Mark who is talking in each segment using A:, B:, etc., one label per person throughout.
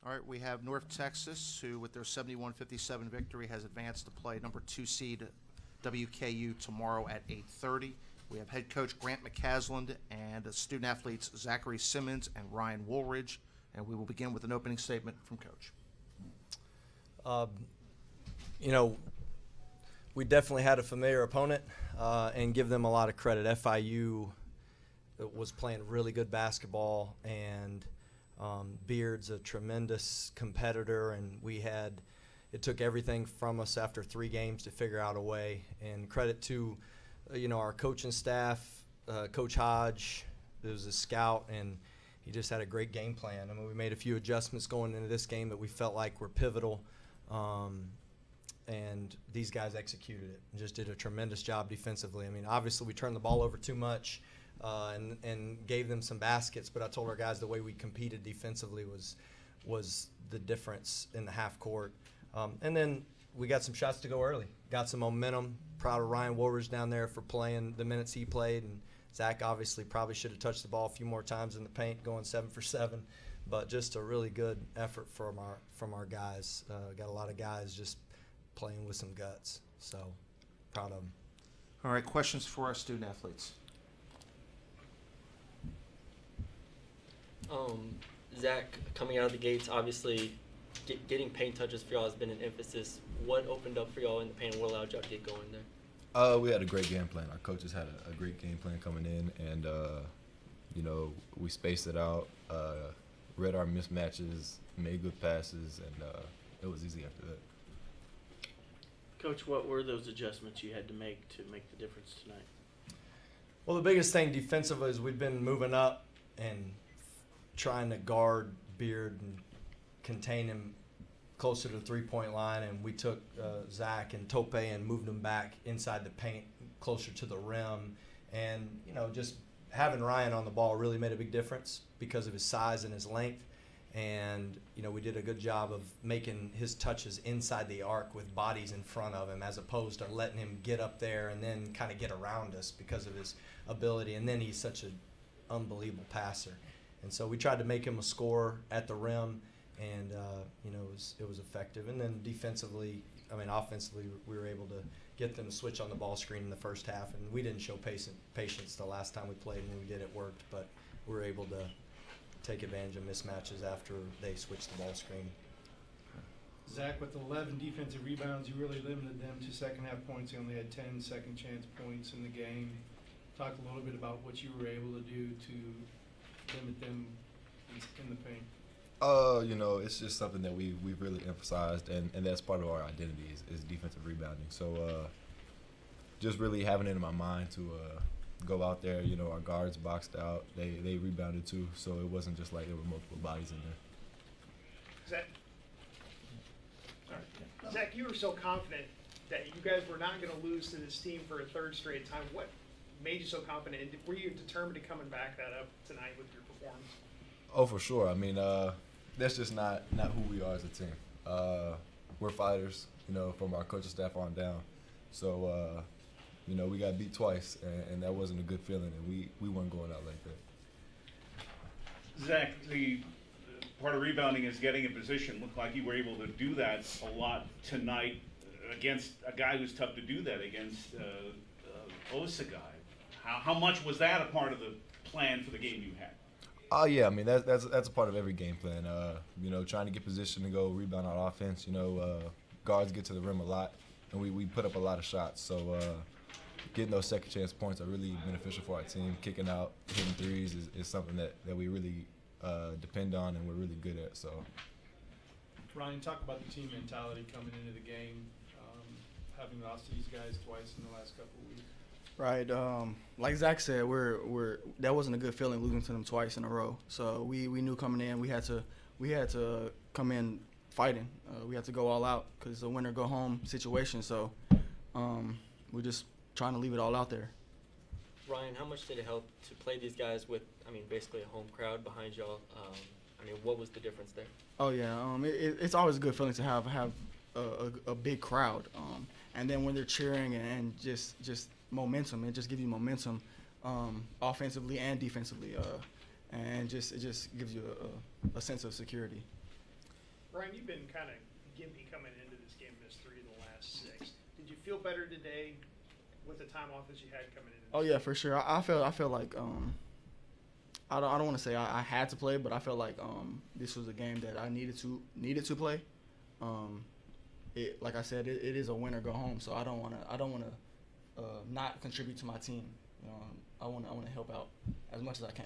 A: All right, we have North Texas, who with their 71-57 victory has advanced to play number 2 seed WKU tomorrow at 8:30. We have head coach Grant McCasland and student athletes Zachary Simmons and Ryan Woolridge, and we will begin with an opening statement from Coach.
B: We definitely had a familiar opponent and give them a lot of credit. FIU was playing really good basketball, and Beard's a tremendous competitor, and it took everything from us after 3 games to figure out a way. And credit to, our coaching staff, Coach Hodge, who was a scout, and he just had a great game plan. I mean, we made a few adjustments going into this game that we felt like were pivotal, and these guys executed it and just did a tremendous job defensively. I mean, obviously we turned the ball over too much and gave them some baskets, but I told our guys the way we competed defensively was the difference in the half court. And then we got some shots to go early, got some momentum. Proud of Ryan Woolridge down there for playing the minutes he played, and Zach obviously probably should have touched the ball a few more times in the paint, going 7 for 7. But just a really good effort from our guys. Got a lot of guys just playing with some guts. So proud of them.
A: All right, questions for our student athletes.
C: Zach, coming out of the gates, obviously getting paint touches for y'all has been an emphasis. What opened up for y'all in the paint and what allowed y'all to get going there?
D: We had a great game plan. Our coaches had a great game plan coming in, and we spaced it out, read our mismatches, made good passes, and it was easy after that.
E: Coach, what were those adjustments you had to make the difference tonight?
B: Well, the biggest thing defensively is we've been moving up and trying to guard Beard and contain him closer to the three-point line, and we took Zach and Tope and moved them back inside the paint closer to the rim. And, just having Ryan on the ball really made a big difference because of his size and his length. And, we did a good job of making his touches inside the arc with bodies in front of him as opposed to letting him get up there and then kind of get around us because of his ability. And then he's such an unbelievable passer. And so we tried to make him a scorer at the rim, and, it was effective. And then offensively, we were able to get them to switch on the ball screen in the first half. And we didn't show patience the last time we played, and when we did, it worked. But we were able to take advantage of mismatches after they switched the ball screen.
F: Zach, with 11 defensive rebounds, you really limited them to second half points. You only had 10 second chance points in the game. Talk a little bit about what you were able to do to limit them in the paint.
D: It's just something that we've really emphasized, and that's part of our identity is defensive rebounding. So just really having it in my mind to go out there, our guards boxed out, they rebounded too, so it wasn't just like there were multiple bodies in there.
G: Zach, you were so confident that you guys were not going to lose to this team for a third straight time. What made you so confident? Were you determined to come and back that up tonight with your performance?
D: Oh, for sure. I mean, that's just not who we are as a team. We're fighters, from our coaching staff on down. So, we got beat twice, and that wasn't a good feeling, and we weren't going out like that.
H: Zach, the part of rebounding is getting in position. Looked like you were able to do that a lot tonight against a guy who's tough to do that against Osagai. How much was that a part of the plan for the game you had?
D: Oh yeah, I mean that's a part of every game plan. Trying to get position to go rebound on offense. Guards get to the rim a lot, and we put up a lot of shots. So getting those second chance points are really beneficial for our team. Kicking out, hitting threes is something that we really depend on and we're really good at. So
F: Ryan, talk about the team mentality coming into the game, having lost to these guys twice in the last couple of weeks.
I: Right, like Zach said, that wasn't a good feeling losing to them twice in a row. So we knew coming in we had to come in fighting. We had to go all out because it's a winner go home situation. So we're just trying to leave it all out there.
C: Ryan, how much did it help to play these guys with, basically a home crowd behind y'all? What was the difference there?
I: Oh yeah, it's always a good feeling to have a big crowd, and then when they're cheering and just momentum, it just gives you momentum, offensively and defensively, and it just gives you a sense of security.
G: Ryan, you've been kind of gimpy coming into this game, missed 3 of the last 6. Did you feel better today with the time off that you had coming in?
I: Oh yeah, for sure. I feel like I don't want to say I had to play, but I felt like this was a game that I needed to play. Like I said, it is a win or go home, so I don't want to not contribute to my team. You know, I want to help out as much as I can.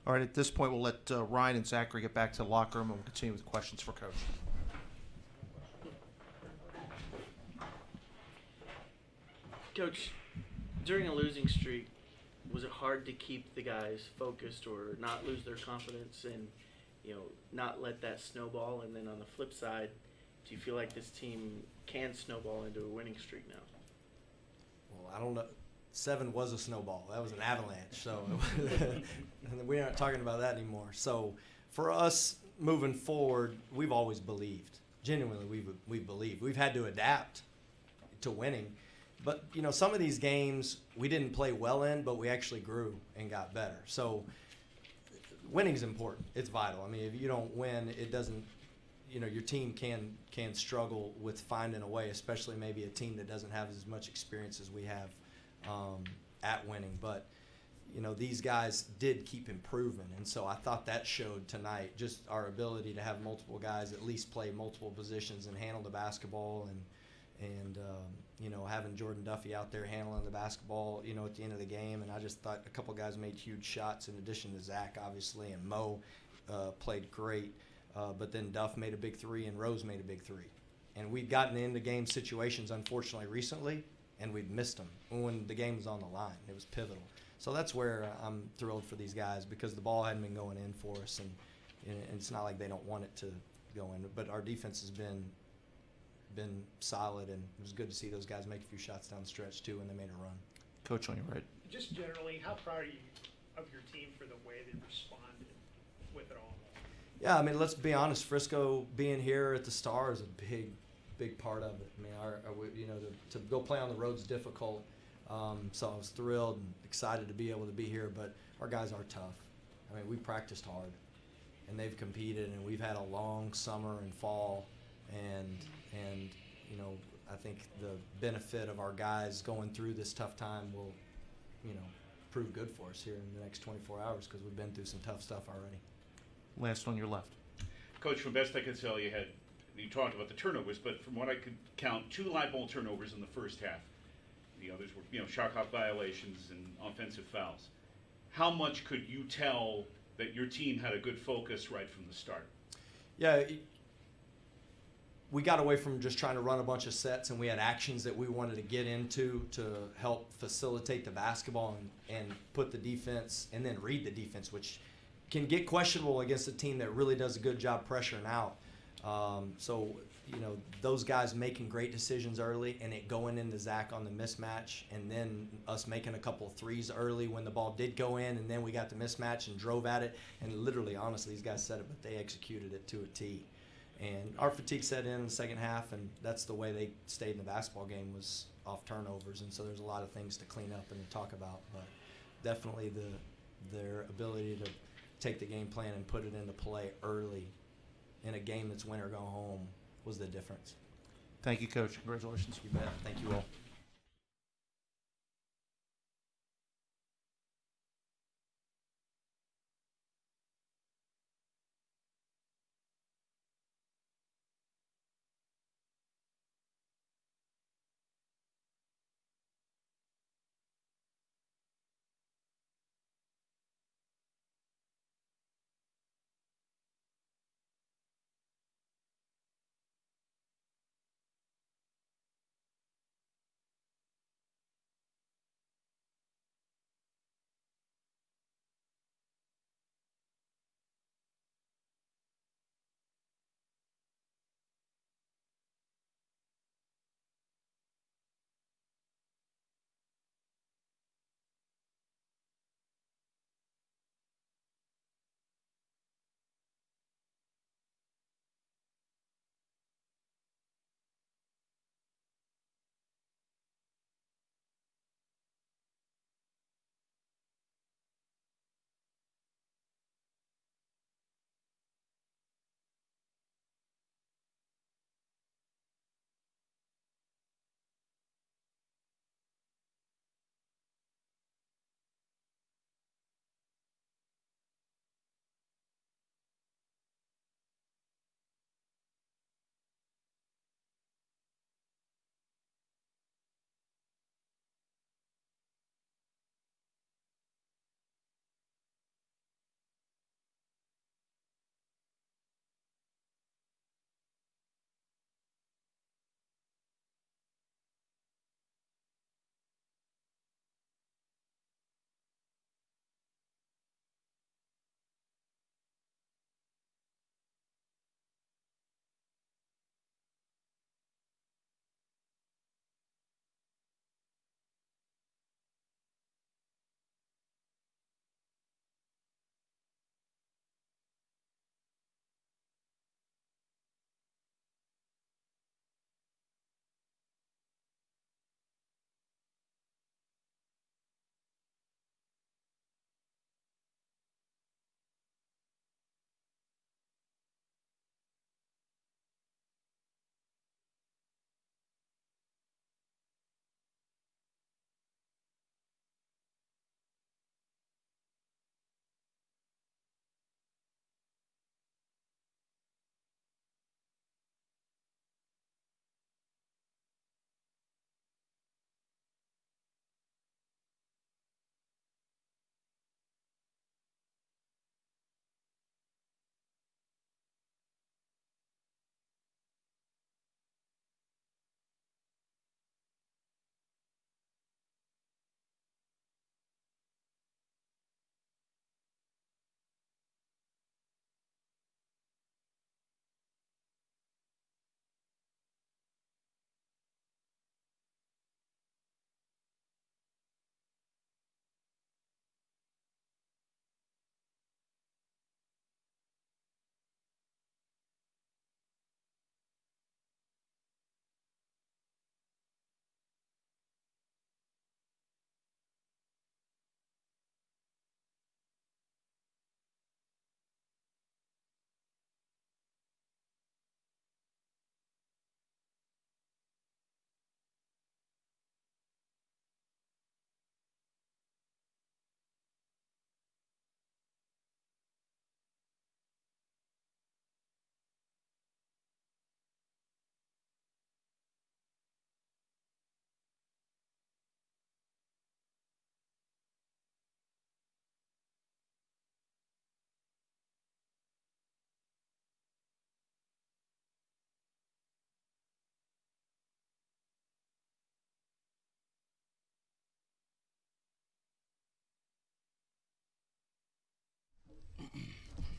A: All right, at this point, we'll let Ryan and Zachary get back to the locker room, and we'll continue with questions for Coach.
E: Coach, during a losing streak, was it hard to keep the guys focused or not lose their confidence and, not let that snowball? And then on the flip side, do you feel like this team can snowball into a winning streak now?
B: Well, I don't know. 7 was a snowball. That was an avalanche. So we aren't talking about that anymore. So for us moving forward, we've always believed. Genuinely, we've believed. We've had to adapt to winning. But, some of these games we didn't play well in, but we actually grew and got better. So winning's important. It's vital. I mean, if you don't win, it doesn't, your team can struggle with finding a way, especially maybe a team that doesn't have as much experience as we have at winning. But, these guys did keep improving. And so I thought that showed tonight, just our ability to have multiple guys at least play multiple positions and handle the basketball and having Jordan Duffy out there handling the basketball, at the end of the game. And I just thought a couple guys made huge shots in addition to Zach, obviously, and Mo played great. But then Duff made a big 3 and Rose made a big 3. And we'd gotten into game situations, unfortunately, recently, and we'd missed them when the game was on the line. It was pivotal. So that's where I'm thrilled for these guys because the ball hadn't been going in for us. And it's not like they don't want it to go in. But our defense has been solid, and it was good to see those guys make a few shots down the stretch too when they made a run.
A: Coach, on your right.
G: Just generally, how proud are you of your team for the way they responded with it all?
B: Yeah, I mean, let's be honest. Frisco being here at the Star is a big part of it. I mean, to go play on the road is difficult. So I was thrilled and excited to be able to be here. But our guys are tough. I mean, we practiced hard, and they've competed, and we've had a long summer and fall, and I think the benefit of our guys going through this tough time will, prove good for us here in the next 24 hours because we've been through some tough stuff already.
A: Last on your left.
H: Coach, from best I could tell, you talked about the turnovers, but from what I could count, 2 light ball turnovers in the first half. The others were, shot clock violations and offensive fouls. How much could you tell that your team had a good focus right from the start?
B: Yeah, we got away from just trying to run a bunch of sets, and we had actions that we wanted to get into to help facilitate the basketball and put the defense and then read the defense, which can get questionable against a team that really does a good job pressuring out. Those guys making great decisions early and it going into Zach on the mismatch, and then us making a couple of threes early when the ball did go in, and then we got the mismatch and drove at it. And literally, honestly, these guys said it, but they executed it to a T. And our fatigue set in the second half, and that's the way they stayed in the basketball game was off turnovers. And so there's a lot of things to clean up and to talk about. But definitely their ability to take the game plan and put it into play early in a game that's win or go home was the difference.
A: Thank you, Coach. Congratulations.
B: You bet. Thank you all.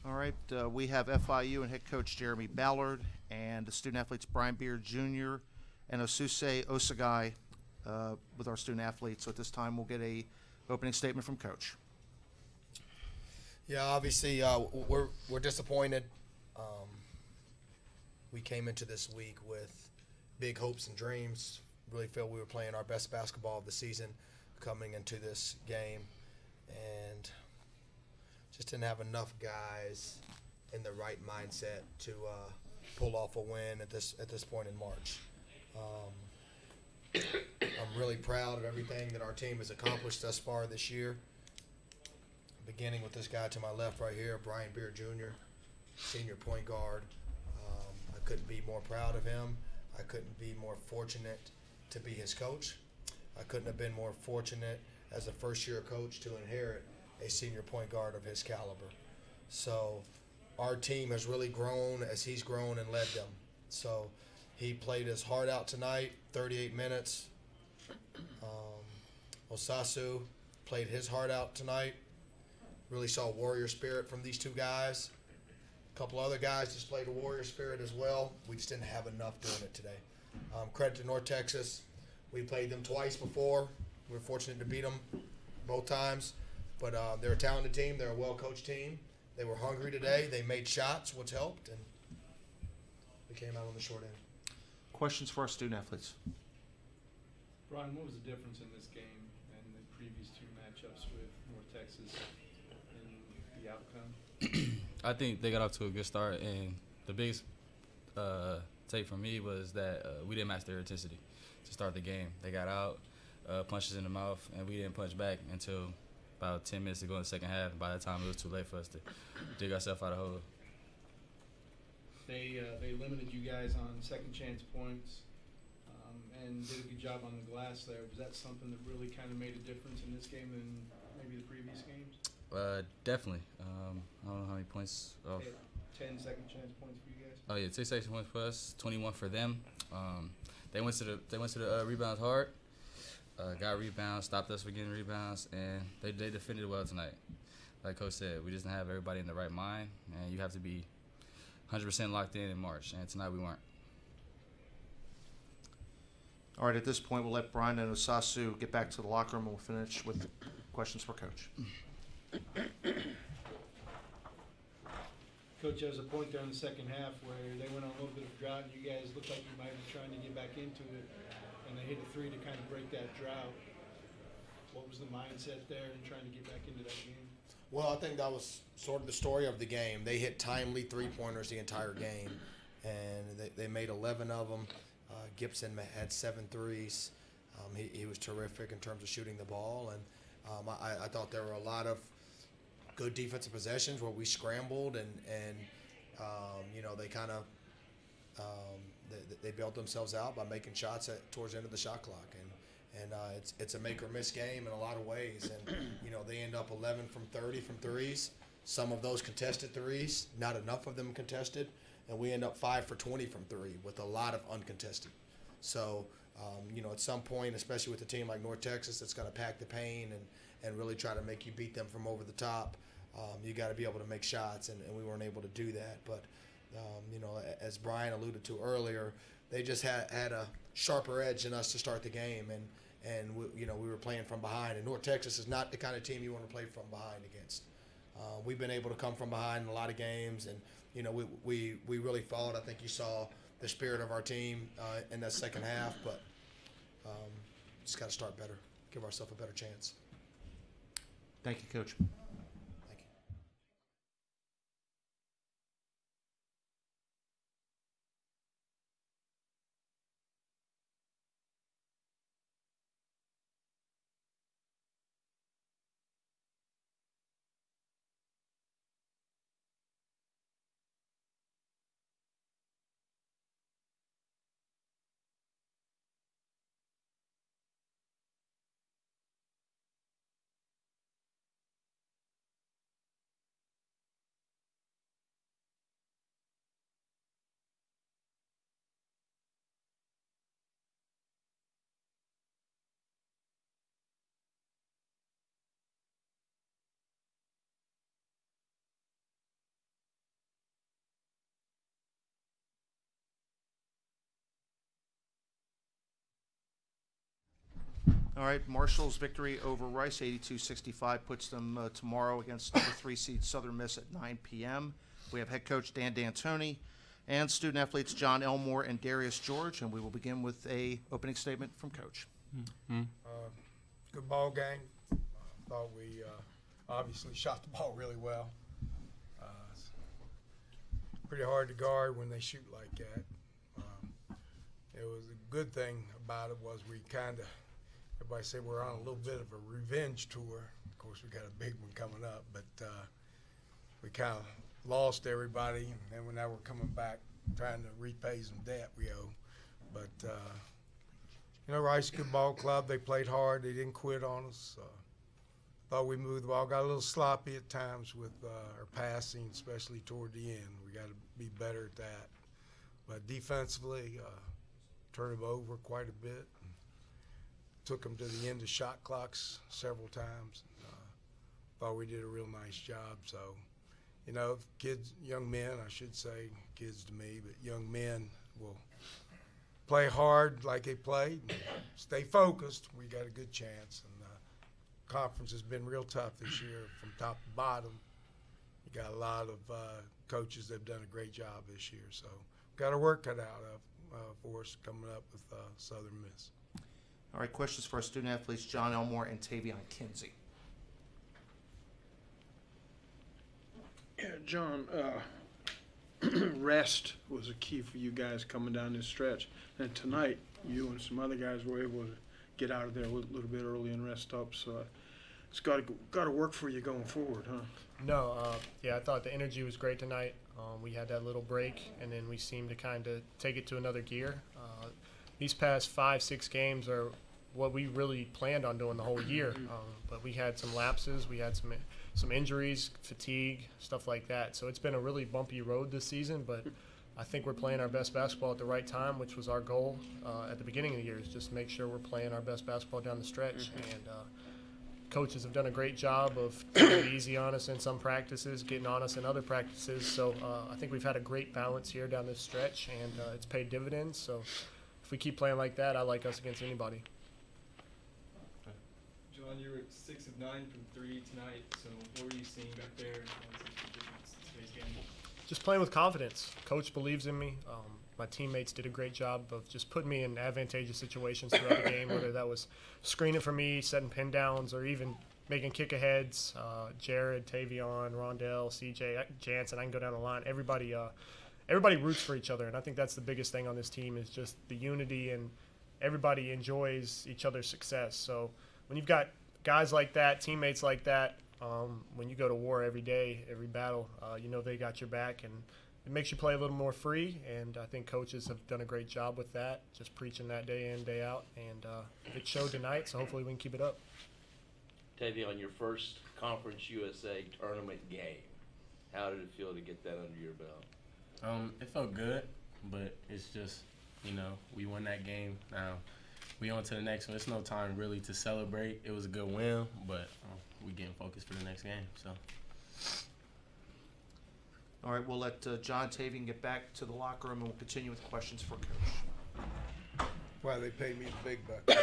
A: All right, we have FIU and head coach Jeremy Ballard and the student athletes Brian Beard Jr. and Osuse Osagai with our student athletes. So at this time, we'll get a opening statement from Coach.
J: Yeah, obviously we're disappointed. We came into this week with big hopes and dreams. Really felt we were playing our best basketball of the season coming into this game, and just didn't have enough guys in the right mindset to pull off a win at this point in March. I'm really proud of everything that our team has accomplished thus far this year. Beginning with this guy to my left right here, Brian Beard Jr., senior point guard. I couldn't be more proud of him. I couldn't be more fortunate to be his coach. I couldn't have been more fortunate as a first-year coach to inherit a senior point guard of his caliber. So our team has really grown as he's grown and led them. So he played his heart out tonight, 38 minutes. Osasu played his heart out tonight. Really saw warrior spirit from these two guys. A couple other guys displayed a warrior spirit as well. We just didn't have enough doing it today. Credit to North Texas. We played them twice before. We were fortunate to beat them both times. But they're a talented team. They're a well-coached team. They were hungry today. They made shots, which helped, and we came out on the short end.
A: Questions for our student athletes?
F: Brian, what was the difference in this game and the previous two matchups with North Texas and the outcome?
K: I think they got off to a good start, and the biggest take from me was that we didn't match their intensity to start the game. They got out, punches in the mouth, and we didn't punch back until about 10 minutes to go in the second half. By that time, it was too late for us to dig ourselves out of the hole.
F: They limited you guys on second chance points and did a good job on the glass there. Was that something that really kind of made a difference in this game than maybe the previous games?
K: Definitely. I don't know how many points.
F: 10 second chance points for you guys.
K: Oh yeah, 10 second points for us, 21 for them. They went to the rebounds hard. Got rebounds, stopped us from getting rebounds, and they defended well tonight. Like Coach said, we just didn't have everybody in the right mind, and you have to be 100% locked in March, and tonight we weren't.
A: All right, at this point, we'll let Brian and Osasu get back to the locker room, and we'll finish with questions for Coach.
F: Coach, there was a point there in the second half where they went on a little bit of a drought, and you guys looked like you might be trying to get back into it, and they hit a three to kind of break that drought. What was the mindset there in trying to get back into that game?
J: Well, I think that was sort of the story of the game. They hit timely three-pointers the entire game, and they made 11 of them. Gibson had 7 threes. He was terrific in terms of shooting the ball, and I thought there were a lot of good defensive possessions where we scrambled and they kind of they built themselves out by making shots towards the end of the shot clock, and it's a make or miss game in a lot of ways, and they end up 11 from 30 from threes. Some of those contested threes, not enough of them contested, and we end up 5 for 20 from 3 with a lot of uncontested. So at some point, especially with a team like North Texas that's going to pack the paint and really try to make you beat them from over the top, you got to be able to make shots, and we weren't able to do that. But as Brian alluded to earlier, they just had a sharper edge than us to start the game, and we were playing from behind. And North Texas is not the kind of team you want to play from behind against. We've been able to come from behind in a lot of games, and we really fought. I think you saw the spirit of our team in that second half, but just got to start better, give ourselves a better chance.
A: Thank you, Coach. All right, Marshall's victory over Rice, 82-65, puts them tomorrow against number 3 seed Southern Miss at 9 p.m. We have head coach Dan D'Antoni and student athletes John Elmore and Darius George, and we will begin with a opening statement from Coach.
L: Good ball game. Thought we obviously shot the ball really well. It's pretty hard to guard when they shoot like that. It was a good thing about it was we kind of, everybody said we're on a little bit of a revenge tour. Of course, we got a big one coming up, but we kind of lost everybody, and then now we're coming back trying to repay some debt we owe. But, you know, Rice good ball club. They played hard. They didn't quit on us. Thought we moved the ball. Got a little sloppy at times with our passing, especially toward the end. We got to be better at that. But defensively, turned them over quite a bit. Took them to the end of shot clocks several times. Thought we did a real nice job. So, you know, kids, young men, I should say, kids to me, but young men will play hard like they played, and stay focused. We got a good chance. And conference has been real tough this year from top to bottom. You got a lot of coaches that have done a great job this year. So got our work cut out for us coming up with Southern Miss.
A: All right, questions for our student athletes John Elmore and Tavion Kinsey.
M: Yeah, John, rest was a key for you guys coming down this stretch. And tonight, you and some other guys were able to get out of there a little bit early and rest up. So it's got to work for you going forward, huh?
N: No, yeah, I thought the energy was great tonight. We had that little break, and then we seemed to kind of take it to another gear. These past 5-6 games are what we really planned on doing the whole year, but we had some lapses. We had some injuries, fatigue, stuff like that. So it's been a really bumpy road this season, but I think we're playing our best basketball at the right time, which was our goal at the beginning of the year, is just make sure we're playing our best basketball down the stretch. And coaches have done a great job of taking it easy on us in some practices, getting on us in other practices. So I think we've had a great balance here down this stretch, and it's paid dividends. So if we keep playing like that, I like us against anybody.
O: John, you were 6 of 9 from 3 tonight. So what were you seeing back there? What's the difference in today's game?
N: Just playing with confidence. Coach believes in me. My teammates did a great job of just putting me in advantageous situations throughout the game, whether that was screening for me, setting pin downs, or even making kick aheads. Jared, Tavion, Rondell, CJ, Jansen, I can go down the line. Everybody roots for each other, and I think that's the biggest thing on this team is just the unity, and everybody enjoys each other's success. So when you've got guys like that, teammates like that, when you go to war every day, every battle, you know they got your back, and it makes you play a little more free, and I think coaches have done a great job with that, just preaching that day in, day out, and it showed tonight, so hopefully we can keep it up.
P: Tavion, your first Conference USA tournament game, how did it feel to get that under your belt?
Q: It felt good, but it's just, you know, we won that game. Now we on to the next one. It's no time really to celebrate. It was a good win, but we getting focused for the next game, so.
A: All right, we'll let John and Tavion get back to the locker room, and we'll continue with questions for Coach.
L: Why they pay me the big bucks.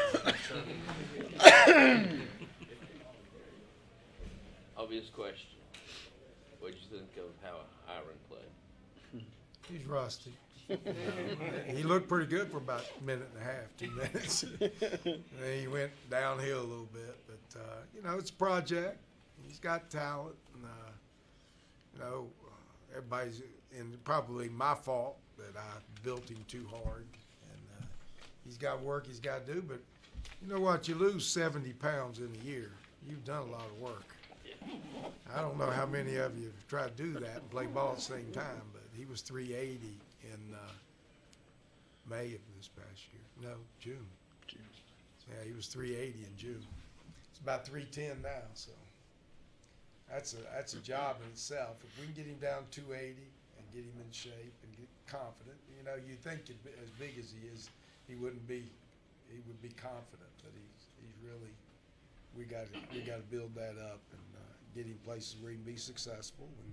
P: Obvious question. What did you think of how Iron played?
L: He's rusty. He looked pretty good for about a minute and a half, 2 minutes. And then he went downhill a little bit. But, you know, it's a project. He's got talent. And, you know, everybody's, and probably my fault that I built him too hard. And he's got work he's got to do. But you know what? You lose 70 pounds in a year. You've done a lot of work. I don't know how many of you have tried to do that and play ball at the same time, but he was 380 in May of this past year. No, June. Yeah, he was 380 in June. It's about 310 now, so that's a job in itself. If we can get him down 280 and get him in shape and get confident, you know, you think as big as he is, he would be confident, but he's really, we got to build that up and get him places where he can be successful. And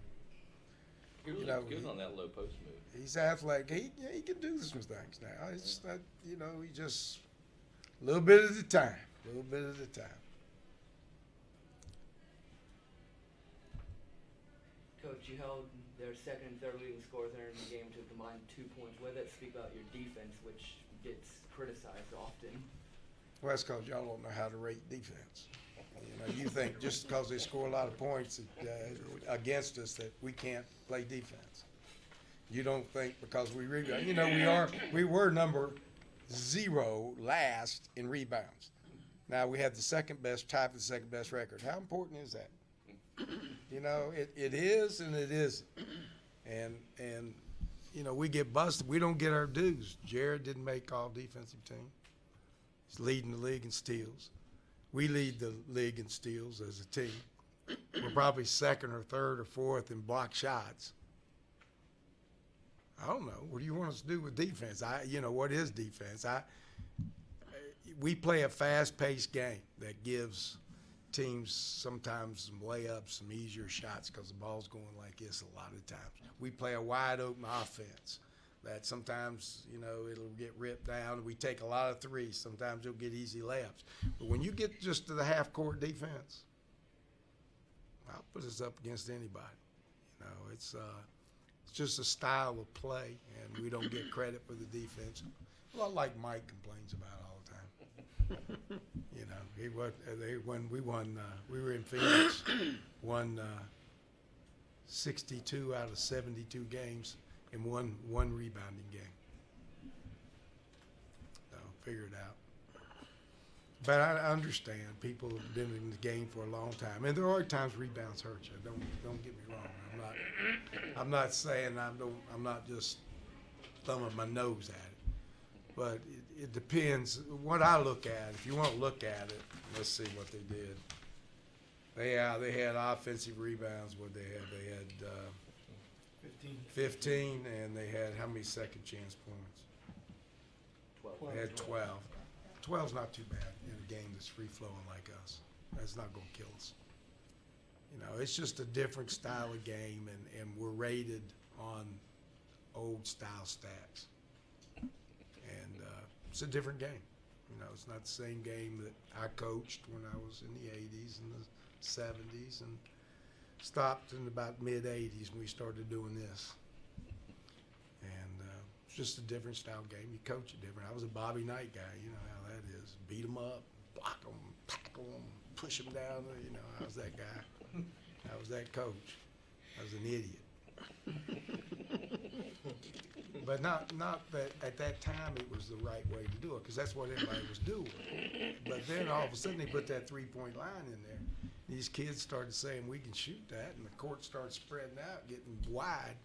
P: He really looks good on that low post move.
L: He's athletic. He can do some things now. It's not, you know, he just a little bit at a time. A little bit at a time.
R: Coach, you held their second and third leading scorers entering the game to a combined 2 points. What does that speak about your defense, which gets criticized often?
L: Well, that's because y'all don't know how to rate defense. You think just because they score a lot of points against us that we can't play defense. You don't think because we rebound. We were number 0 last in rebounds. Now we have the second best, tied for the second best record. How important is that? It is and it isn't. And we get busted. We don't get our dues. Jared didn't make all defensive team. He's leading the league in steals. We lead the league in steals as a team. We're probably second or third or fourth in block shots. I don't know. What do you want us to do with defense? What is defense? We play a fast-paced game that gives teams sometimes some layups, some easier shots because the ball's going like this a lot of times. We play a wide-open offense that sometimes, it'll get ripped down. We take a lot of threes. Sometimes you'll get easy layups. But when you get just to the half-court defense, I'll put us up against anybody. It's just a style of play, and we don't get credit for the defense. A lot like Mike complains about all the time. When we won, we were in Phoenix, won 62 out of 72 games in one rebounding game. So figure it out. But I understand people have been in the game for a long time, and there are times rebounds hurt you. Don't get me wrong. I'm not saying I'm not just thumbing my nose at it, but it depends. What I look at, if you want to look at it, let's see what they did. They had offensive rebounds. What they had? They had 15, and they had how many second chance points? 12. They had 12. 12's not too bad in a game that's free-flowing like us. That's not going to kill us. It's just a different style of game, and we're rated on old-style stats. And it's a different game. It's not the same game that I coached when I was in the 80s and the 70s and stopped in about mid-80s when we started doing this. And it's just a different style game. You coach it different. I was a Bobby Knight guy. You know how that is. Beat them up, block them, tackle them, push them down. I was that guy. I was that coach. I was an idiot. But not that at that time it was the right way to do it, because that's what everybody was doing. But then all of a sudden they put that three-point line in there. These kids started saying we can shoot that, and the court started spreading out, getting wide.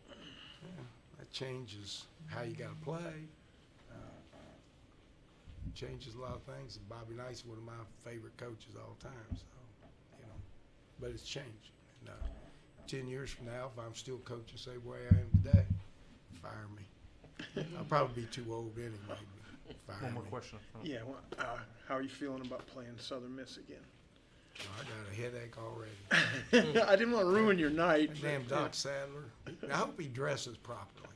L: Yeah, that changes how you got to play. Changes a lot of things. And Bobby Knight's one of my favorite coaches all the time. So, but it's changed. And, 10 years from now, if I'm still coaching the same way I am today, fire me. I'll probably be too old anyway. But fire
M: One more
L: me.
M: question. Yeah. How are you feeling about playing Southern Miss again?
L: I got a headache already.
M: I didn't want to ruin your night.
L: Damn Doc Sadler. I hope he dresses properly.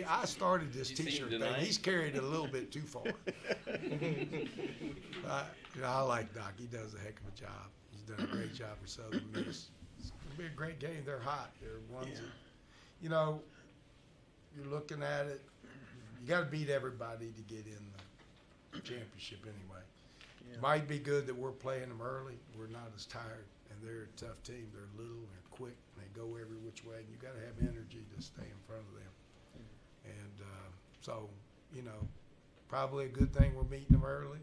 L: I started this T-shirt thing. He's carried it a little bit too far. I like Doc. He does a heck of a job. He's done a great job for Southern Miss. It's going to be a great game. They're hot. They're ones that, you're looking at it. You got to beat everybody to get in the championship anyway. It might be good that we're playing them early. We're not as tired, and they're a tough team. They're little, they're quick, and they go every which way, and you got to have energy to stay in front of them. And so, probably a good thing we're meeting them early.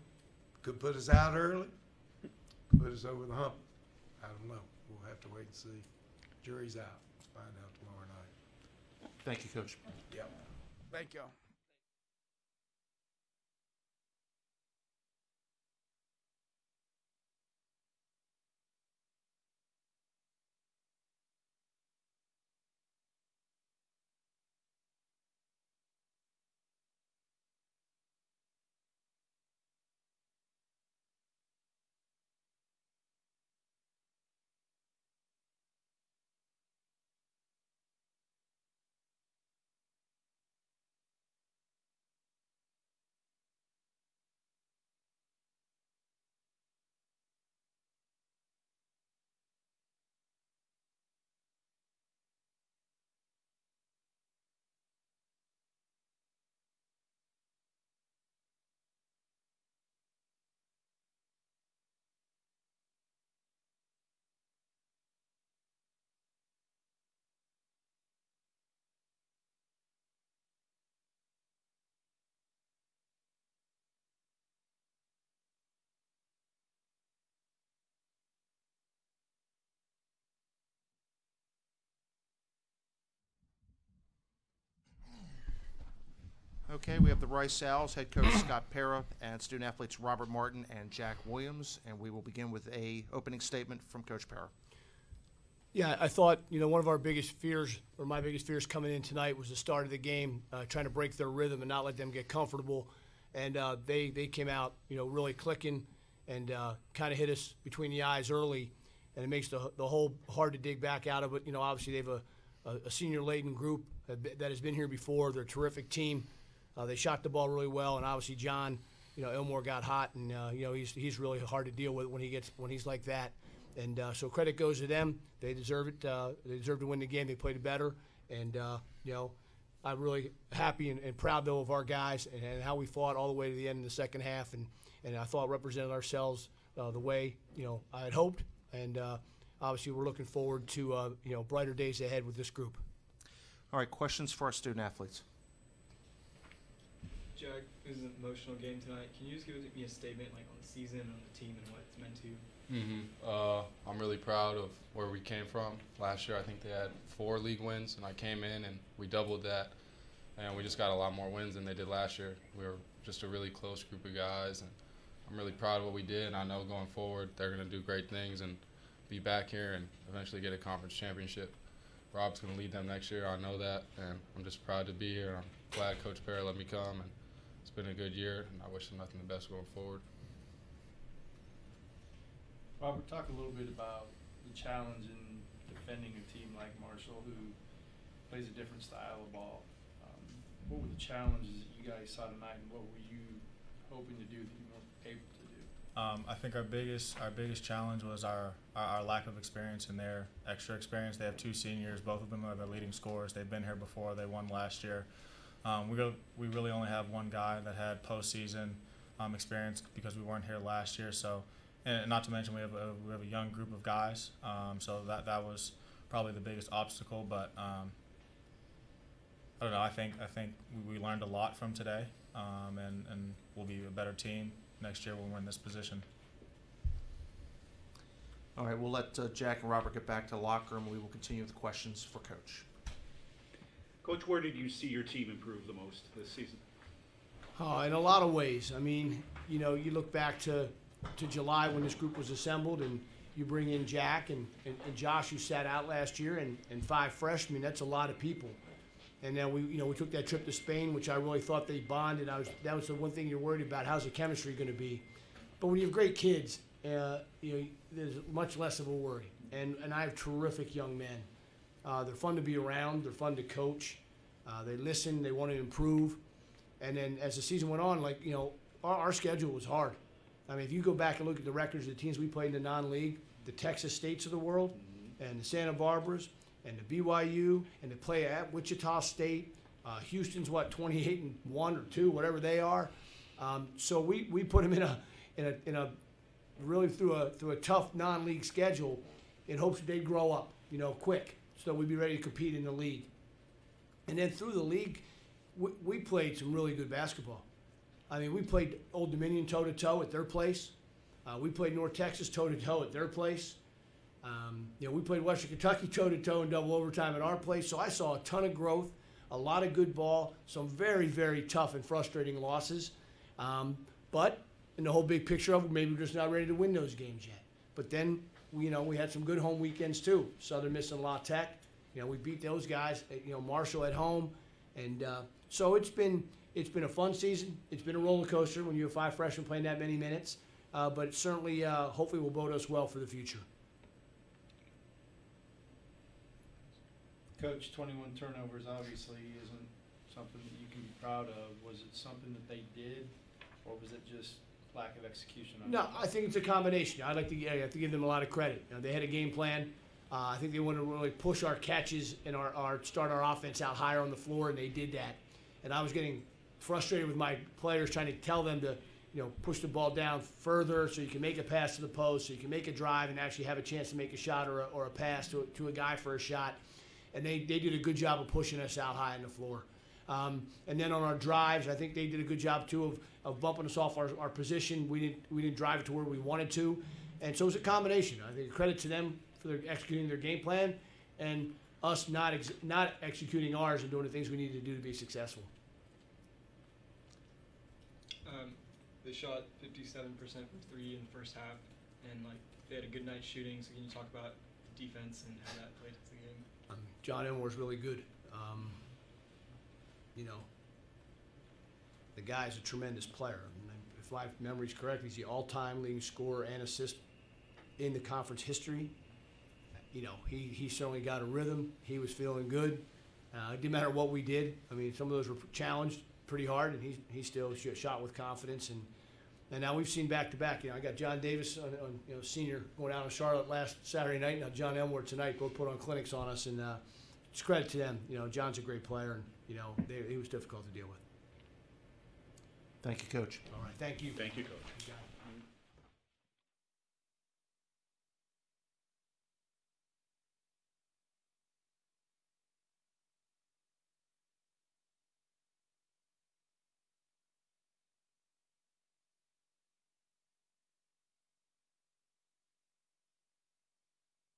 L: Could put us out early, put us over the hump. I don't know. We'll have to wait and see. Jury's out. Let's find out tomorrow night.
A: Thank you, Coach.
L: Yep.
M: Thank y'all.
A: Okay, we have the Rice Owls, head coach Scott Pera, and student athletes Robert Martin and Jack Williams. And we will begin with a opening statement from Coach Pera.
S: Yeah, I thought, one of our biggest fears, or my biggest fears coming in tonight was the start of the game, trying to break their rhythm and not let them get comfortable. And they came out, really clicking and kind of hit us between the eyes early. And it makes the whole hard to dig back out of it. Obviously they have a senior-laden group that has been here before. They're a terrific team. They shot the ball really well, and obviously John, Elmore got hot, and he's really hard to deal with when he's like that. And so credit goes to them. They deserve it. They deserve to win the game. They played better, and I'm really happy and proud though of our guys and how we fought all the way to the end of the second half, and I thought represented ourselves the way I had hoped, and obviously we're looking forward to brighter days ahead with this group.
A: All right, questions for our student athletes.
O: Jack, it was an emotional game tonight. Can you just give me a statement on the season, on the team, and what it's meant to you?
T: I'm really proud of where we came from. Last year I think they had 4 league wins, and I came in and we doubled that, and we just got a lot more wins than they did last year. We were just a really close group of guys, and I'm really proud of what we did, and I know going forward they're going to do great things and be back here and eventually get a conference championship. Rob's going to lead them next year, I know that, and I'm just proud to be here. I'm glad Coach Baer let me come, and it's been a good year, and I wish them nothing but the best going forward.
F: Robert, talk a little bit about the challenge in defending a team like Marshall, who plays a different style of ball. What were the challenges that you guys saw tonight, and what were you hoping to do that you weren't able to do?
U: I think our biggest challenge was our lack of experience and their extra experience. They have 2 seniors, both of them are the leading scorers. They've been here before. They won last year. We really only have one guy that had postseason experience because we weren't here last year. So. And not to mention we have a young group of guys, so that was probably the biggest obstacle. But I don't know. I think we learned a lot from today, and we'll be a better team next year when we're in this position.
A: All right, we'll let Jack and Robert get back to the locker room. We will continue with questions for Coach.
H: Coach, where did you see your team improve the most this season?
S: In a lot of ways. I mean, you look back to July when this group was assembled, and you bring in Jack and Josh, who sat out last year, and 5 freshmen. That's a lot of people. And then we took that trip to Spain, which I really thought they bonded. That was the one thing you're worried about. How's the chemistry going to be? But when you have great kids, there's much less of a worry. And I have terrific young men. They're fun to be around. They're fun to coach. They listen. They want to improve. And then as the season went on, our schedule was hard. I mean, if you go back and look at the records of the teams we played in the non-league, the Texas States of the world, and the Santa Barbaras, and the BYU, and to play at Wichita State, Houston's 28-1 or 2, whatever they are. So we put them in a really through a tough non-league schedule, in hopes that they'd grow up, quick, so we'd be ready to compete in the league. And then through the league, we played some really good basketball. I mean, we played Old Dominion toe-to-toe at their place. We played North Texas toe-to-toe at their place. We played Western Kentucky toe-to-toe in double overtime at our place. So I saw a ton of growth, a lot of good ball, some very, very tough and frustrating losses. But in the whole big picture of it, maybe we're just not ready to win those games yet. But then, we had some good home weekends too. Southern Miss and La Tech. We beat those guys. Marshall at home. And so it's been a fun season. It's been a roller coaster when you have 5 freshmen playing that many minutes, but certainly, hopefully, will bode us well for the future.
F: Coach, 21 turnovers obviously isn't something that you can be proud of. Was it something that they did, or was it just lack of execution?
S: No, I think it's a combination. I have to give them a lot of credit. They had a game plan. I think they wanted to really push our catches and start our offense out higher on the floor, and they did that. And I was getting frustrated with my players trying to tell them to, push the ball down further so you can make a pass to the post, so you can make a drive and actually have a chance to make a shot or a pass to a guy for a shot. And they did a good job of pushing us out high on the floor. And then on our drives, I think they did a good job too of bumping us off our position. We didn't drive it to where we wanted to, and so it was a combination. I think credit to them for executing their game plan, and us not executing ours and doing the things we needed to do to be successful.
O: they shot 57% from three in the first half, and like they had a good night shooting. So can you talk about the defense and how that played into the game?
S: John Elmore's really good. You know, the guy's a tremendous player. And if my memory's correct, he's the all-time leading scorer and assist in the conference history. You know, he certainly got a rhythm. He was feeling good. It didn't matter what we did. I mean, some of those were challenged pretty hard, and he still shot with confidence. And now we've seen back-to-back. You know, I got John Davis, senior, going out in Charlotte last Saturday night. Now John Elmore tonight, both put on clinics on us, and it's credit to them. You know, John's a great player, and he was difficult to deal with.
A: Thank you, Coach.
S: All right, thank you.
H: Thank you, Coach.
S: You got it.